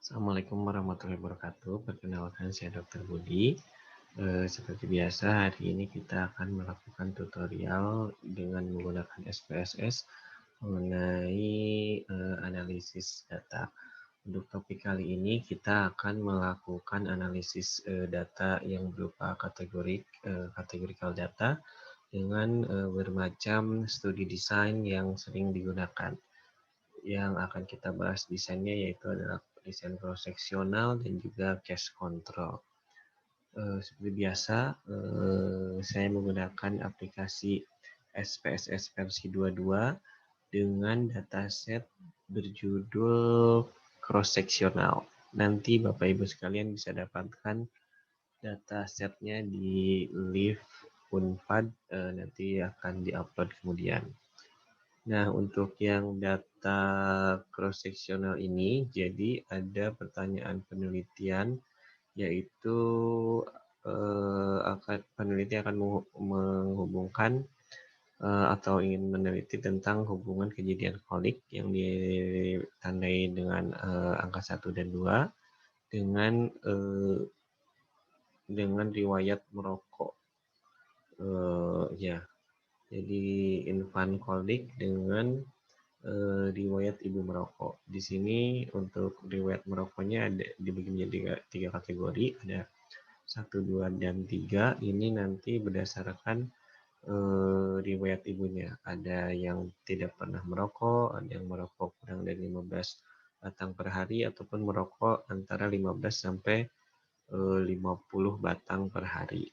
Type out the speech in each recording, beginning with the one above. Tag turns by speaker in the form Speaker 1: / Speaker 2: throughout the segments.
Speaker 1: Assalamualaikum warahmatullahi wabarakatuh. Perkenalkan saya Dr. Budi. Seperti biasa, hari ini kita akan melakukan tutorial dengan menggunakan SPSS mengenai analisis data. Untuk topik kali ini kita akan melakukan analisis data yang berupa kategorikal data dengan bermacam studi desain yang sering digunakan. Yang akan kita bahas desainnya yaitu adalah desain cross-seksional dan juga cache control. Seperti biasa, saya menggunakan aplikasi SPSS versi 22 dengan dataset berjudul cross-seksional. Nanti Bapak Ibu sekalian bisa dapatkan datasetnya di live Unpad, nanti akan diupload kemudian. Nah, untuk yang data cross-seksional ini, jadi ada pertanyaan penelitian, yaitu peneliti akan menghubungkan atau ingin meneliti tentang hubungan kejadian kolik yang ditandai dengan angka 1 dan 2 dengan riwayat merokok. Jadi infant kolik dengan riwayat ibu merokok. Di sini untuk riwayat merokoknya ada dibagi menjadi tiga kategori, ada 1, 2, dan 3. Ini nanti berdasarkan riwayat ibunya. Ada yang tidak pernah merokok, ada yang merokok kurang dari 15 batang per hari, ataupun merokok antara 15 sampai 50 batang per hari.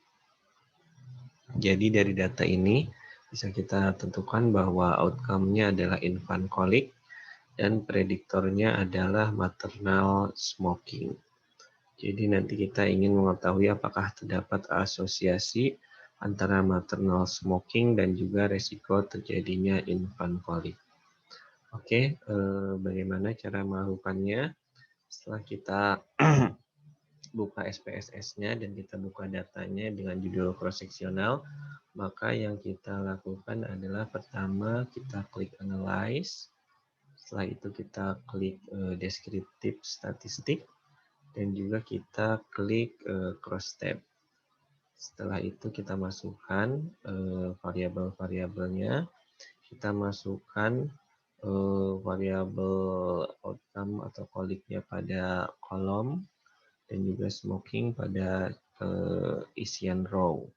Speaker 1: Jadi dari data ini bisa kita tentukan bahwa outcome-nya adalah infant colic dan prediktornya adalah maternal smoking. Jadi nanti kita ingin mengetahui apakah terdapat asosiasi antara maternal smoking dan juga resiko terjadinya infant colic. Oke, bagaimana cara melakukannya? Setelah kita buka SPSS-nya dan kita buka datanya dengan judul cross-seksional, maka yang kita lakukan adalah pertama kita klik analyze, setelah itu kita klik descriptive statistik, dan juga kita klik cross tab. Setelah itu kita masukkan variabel-variabelnya, kita masukkan variabel outcome atau koliknya pada kolom, dan juga smoking pada isian row.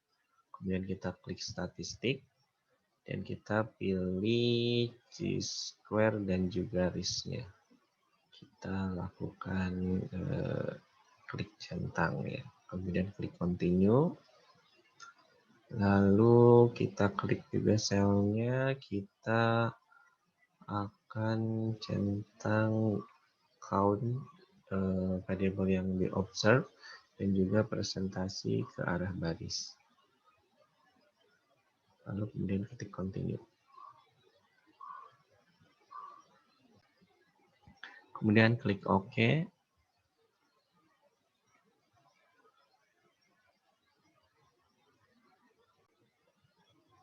Speaker 1: Kemudian kita klik statistik dan kita pilih chi-square dan juga risk-nya. Kita lakukan klik centang ya. Kemudian klik continue. Lalu kita klik juga selnya, kita akan centang count variabel yang di observe dan juga presentasi ke arah baris. Lalu kemudian ketik continue. Kemudian klik OK.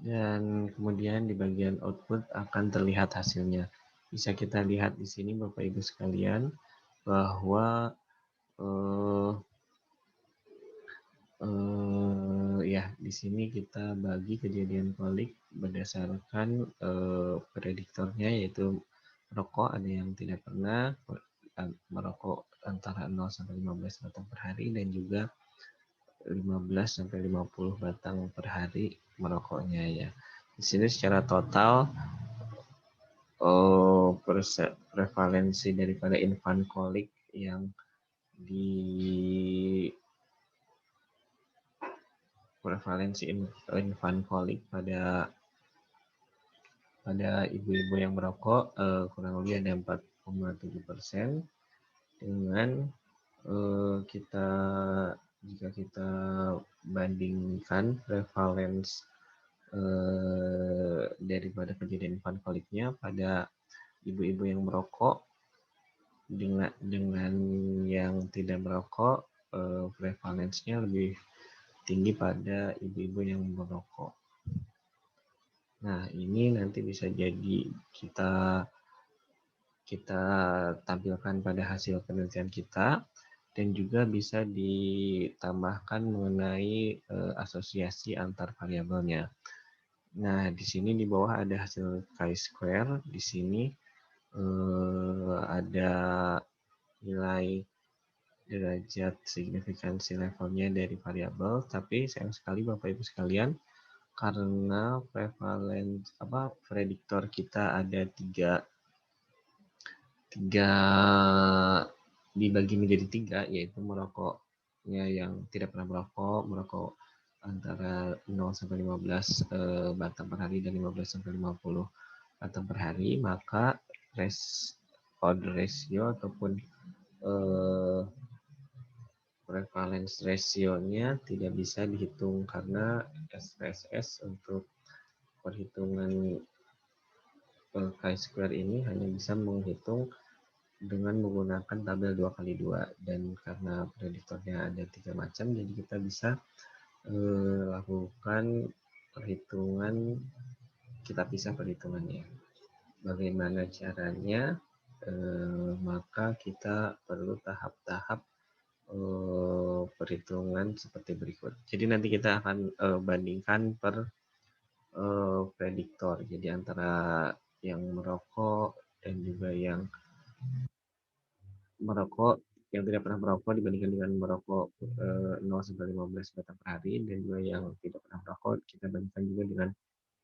Speaker 1: Dan kemudian di bagian output akan terlihat hasilnya. Bisa kita lihat di sini Bapak Ibu sekalian bahwa ya di sini kita bagi kejadian kolik berdasarkan prediktornya, yaitu merokok ada yang tidak pernah, merokok antara 0 sampai 15 batang per hari, dan juga 15 sampai 50 batang per hari merokoknya ya. Di sini secara total prevalensi daripada infant colic yang prevalensi infant colic pada ibu-ibu yang merokok kurang lebih ada 4,7%, dengan jika kita bandingkan prevalence daripada kejadian infant colicnya pada ibu-ibu yang merokok dengan yang tidak merokok, prevalensinya lebih tinggi pada ibu-ibu yang merokok. Nah, ini nanti bisa jadi kita kita tampilkan pada hasil penelitian kita, dan juga bisa ditambahkan mengenai asosiasi antar variabelnya. Nah, di sini di bawah ada hasil chi-square. Di sini ada nilai derajat signifikansi levelnya dari variabel, tapi sayang sekali Bapak Ibu sekalian, karena prediktor kita ada tiga dibagi menjadi tiga, yaitu merokoknya yang tidak pernah merokok antara 0 sampai 15 batang per hari dan 15 sampai 50 batang per hari, maka odds ratio ataupun prevalence ratio-nya tidak bisa dihitung karena SPSS untuk perhitungan chi-square ini hanya bisa menghitung dengan menggunakan tabel 2x2, dan karena prediktornya ada 3 macam, jadi kita bisa lakukan perhitungan, kita pisah perhitungannya. Bagaimana caranya? Maka kita perlu tahap-tahap perhitungan seperti berikut. Jadi nanti kita akan bandingkan per prediktor. Jadi antara yang merokok dan juga yang merokok, yang tidak pernah merokok dibandingkan dengan merokok 0 sampai 15 batang per hari, dan juga yang tidak pernah merokok kita bandingkan juga dengan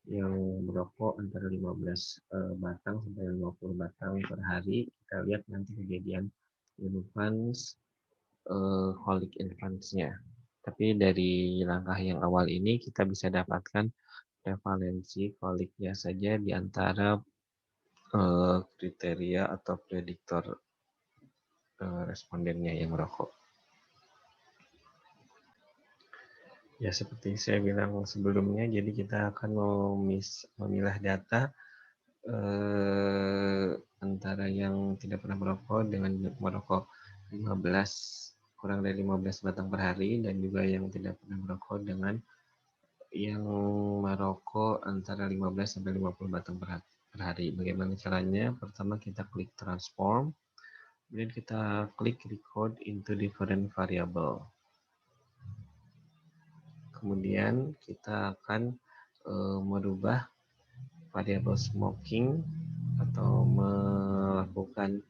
Speaker 1: yang merokok antara 15 batang sampai 50 batang per hari. Kita lihat nanti kejadian infants, colic infants-nya. Tapi dari langkah yang awal ini kita bisa dapatkan prevalensi koliknya saja di antara kriteria atau prediktor respondennya yang merokok. Ya, seperti saya bilang sebelumnya, jadi kita akan memilah data antara yang tidak pernah merokok dengan merokok 15, kurang dari 15 batang per hari, dan juga yang tidak pernah merokok dengan yang merokok antara 15 sampai 50 batang per hari. Bagaimana caranya? Pertama kita klik transform, kemudian kita klik record into different variable. Kemudian kita akan merubah variabel smoking atau melakukan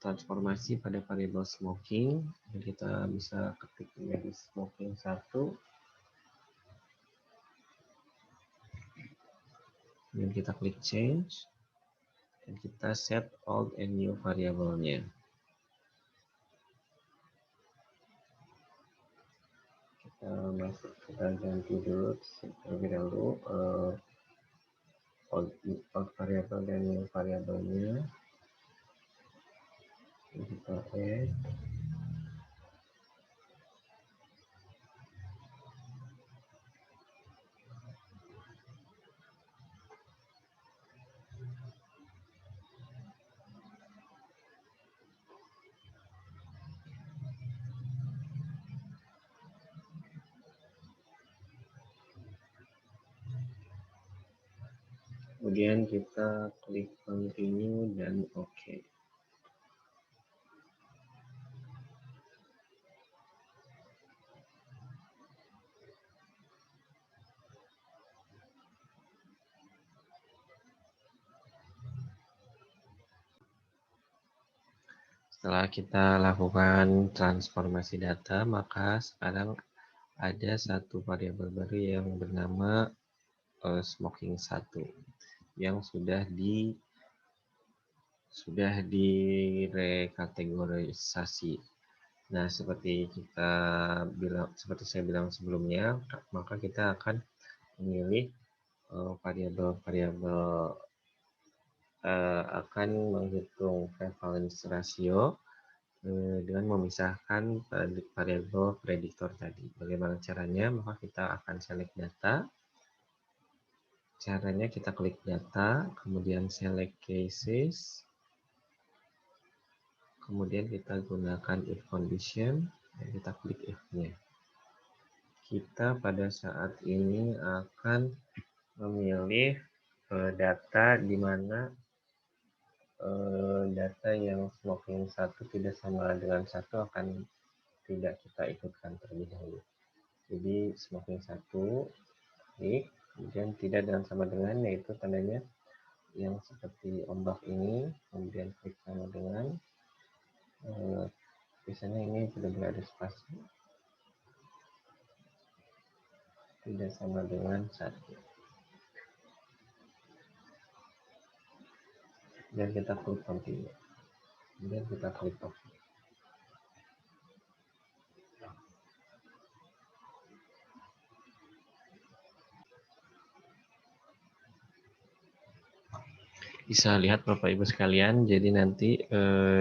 Speaker 1: transformasi pada variabel smoking. Jadi kita bisa ketik menjadi smoking 1. Kemudian kita klik change. Dan kita set old and new variabelnya. Kita ganti dulu terlebih dahulu old variabel dan new variabelnya. Kita add. Kemudian kita klik continue dan OK. Setelah kita lakukan transformasi data, maka sekarang ada satu variabel baru yang bernama smoking 1 yang sudah direkategorisasi. Nah, seperti saya bilang sebelumnya, maka kita akan memilih variabel-variabel akan menghitung prevalence ratio dengan memisahkan variabel prediktor tadi. Bagaimana caranya? Maka kita akan select data. Caranya kita klik data, kemudian select cases, kemudian kita gunakan if condition, dan kita klik if-nya. Kita pada saat ini akan memilih data di mana data yang smoking 1 tidak sama dengan 1 akan tidak kita ikutkan terlebih dahulu. Jadi smoking 1 klik, kemudian tidak dan sama dengan, yaitu tandanya yang seperti ombak ini, kemudian klik sama dengan, biasanya ini benar-benar ada spasi, tidak sama dengan 1. Dan kita klik continue, kemudian kita klik OK. Bisa lihat Bapak Ibu sekalian, jadi nanti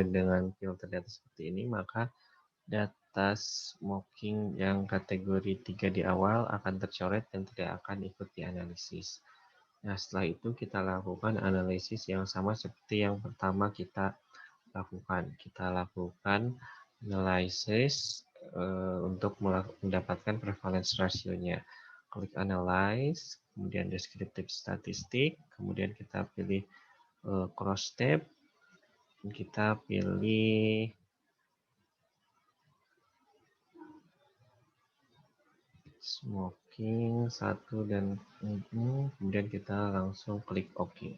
Speaker 1: dengan filter data seperti ini, maka data smoking yang kategori 3 di awal akan tercoret dan tidak akan ikut dianalisis. Nah, setelah itu kita lakukan analisis yang sama seperti yang pertama kita lakukan. Kita lakukan analysis untuk mendapatkan prevalence ratio-nya. Klik analyze, kemudian descriptive statistik, kemudian kita pilih cross tab, kita pilih smoking 1 dan ini, kemudian kita langsung klik OK.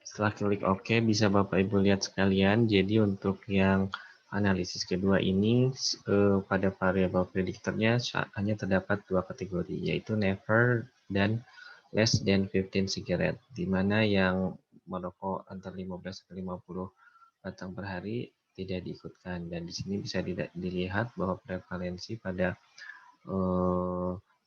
Speaker 1: Setelah klik OK, bisa Bapak Ibu lihat sekalian, jadi untuk yang analisis kedua ini pada variabel prediktornya hanya terdapat 2 kategori, yaitu never dan less than 15 cigarette, di mana yang merokok antara 15 sampai 50 batang per hari tidak diikutkan. Dan di sini bisa dilihat bahwa prevalensi pada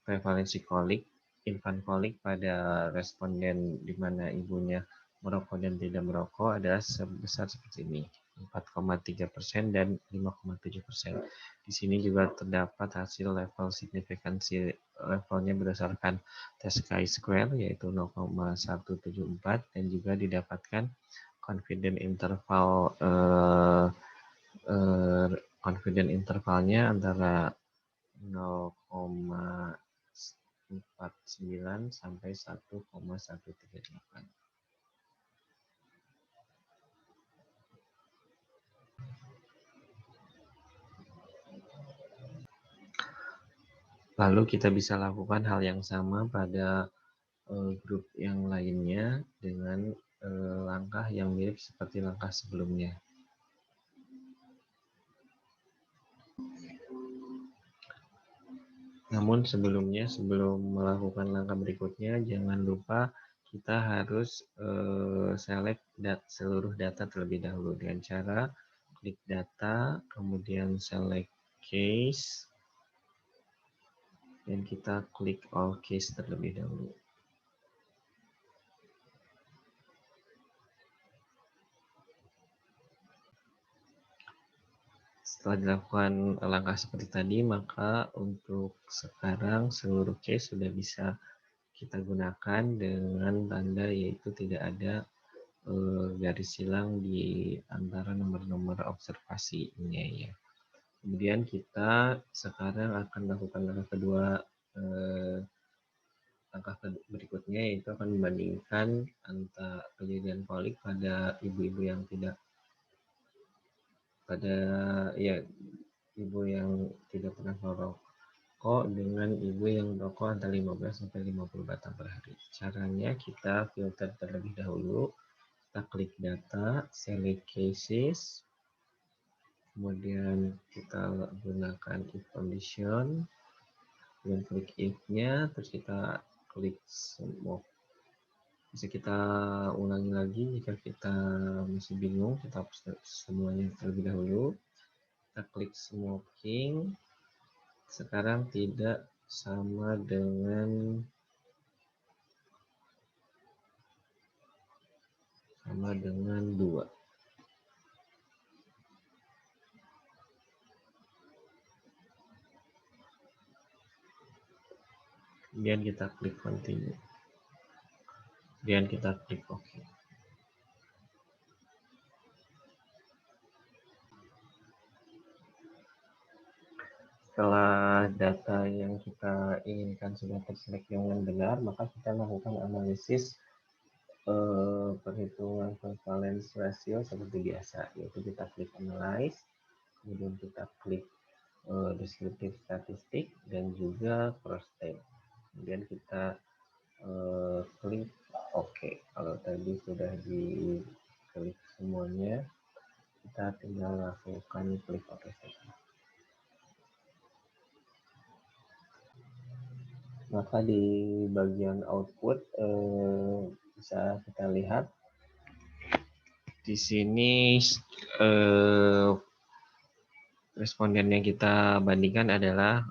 Speaker 1: prevalensi kolik, infant kolik pada responden di mana ibunya merokok dan tidak merokok adalah sebesar seperti ini, 4,3% dan 5,7%. Di sini juga terdapat hasil level signifikansi levelnya berdasarkan tes chi-square yaitu 0,174 dan juga didapatkan confidence interval confidence intervalnya antara 0,49 sampai 1,138. Lalu kita bisa lakukan hal yang sama pada grup yang lainnya dengan langkah yang mirip seperti langkah sebelumnya. Namun sebelum melakukan langkah berikutnya, jangan lupa kita harus select seluruh data terlebih dahulu dengan cara klik data, kemudian select case, dan kita klik all case terlebih dahulu. Setelah dilakukan langkah seperti tadi, maka untuk sekarang seluruh case sudah bisa kita gunakan dengan tanda yaitu tidak ada garis silang di antara nomor-nomor observasinya ya. Kemudian kita sekarang akan melakukan langkah kedua, langkah berikutnya yaitu akan membandingkan antara kejadian kolik pada ibu-ibu yang tidak ibu yang tidak pernah merokok dengan ibu yang merokok antara 15 sampai 50 batang per hari. Caranya kita filter terlebih dahulu, kita klik data, select cases, kemudian kita gunakan if condition, kemudian klik if-nya, terus kita klik smoke. Bisa kita ulangi lagi jika kita masih bingung, kita hapus semuanya terlebih dahulu. Kita klik smoking, sekarang tidak sama dengan 2. Kemudian kita klik continue. Kemudian kita klik OK. Setelah setelah data yang kita inginkan sudah terseleksi dengan benar, maka kita lakukan analisis perhitungan prevalence ratio seperti biasa, yaitu kita klik analyze, kemudian kita klik descriptive statistik dan juga cross tab. Kemudian kita klik OK. Kalau tadi sudah diklik semuanya, kita tinggal lakukan klik OK saja. Maka di bagian output bisa kita lihat di sini responden yang kita bandingkan adalah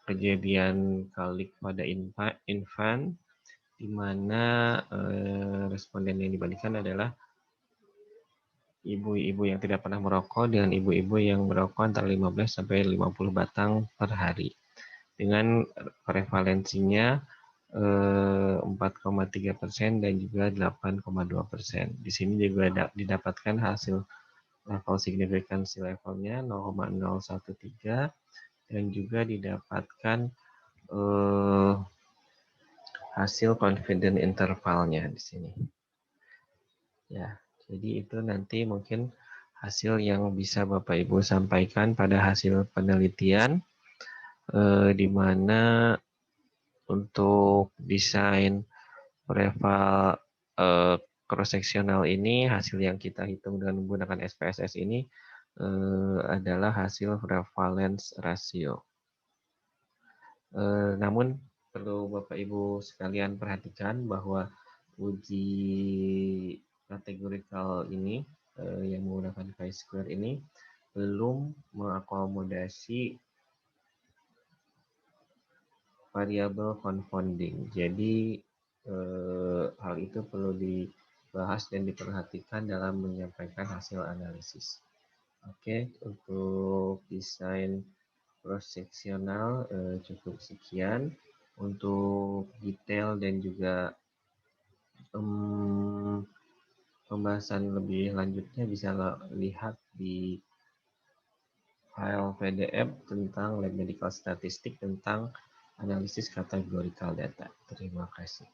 Speaker 1: kejadian kalik pada infant, di mana responden yang dibandingkan adalah ibu-ibu yang tidak pernah merokok dengan ibu-ibu yang merokok antara 15 sampai 50 batang per hari. Dengan prevalensinya 4,3% dan juga 8,2%. Di sini juga didapatkan hasil level signifikansi levelnya 0,013 dan juga didapatkan hasil confidence intervalnya di sini. Ya, jadi itu nanti mungkin hasil yang bisa Bapak Ibu sampaikan pada hasil penelitian, di mana untuk desain preval cross-sectional ini, hasil yang kita hitung dengan menggunakan SPSS ini adalah hasil prevalence ratio. Namun perlu Bapak Ibu sekalian perhatikan bahwa uji kategorikal ini yang menggunakan chi-square ini belum mengakomodasi variabel confounding. Jadi hal itu perlu dibahas dan diperhatikan dalam menyampaikan hasil analisis. Oke, untuk desain cross-sectional cukup sekian. Untuk detail dan juga pembahasan lebih lanjutnya bisa lihat di file PDF tentang Lab Medical Statistik tentang analisis kategorikal data. Terima kasih.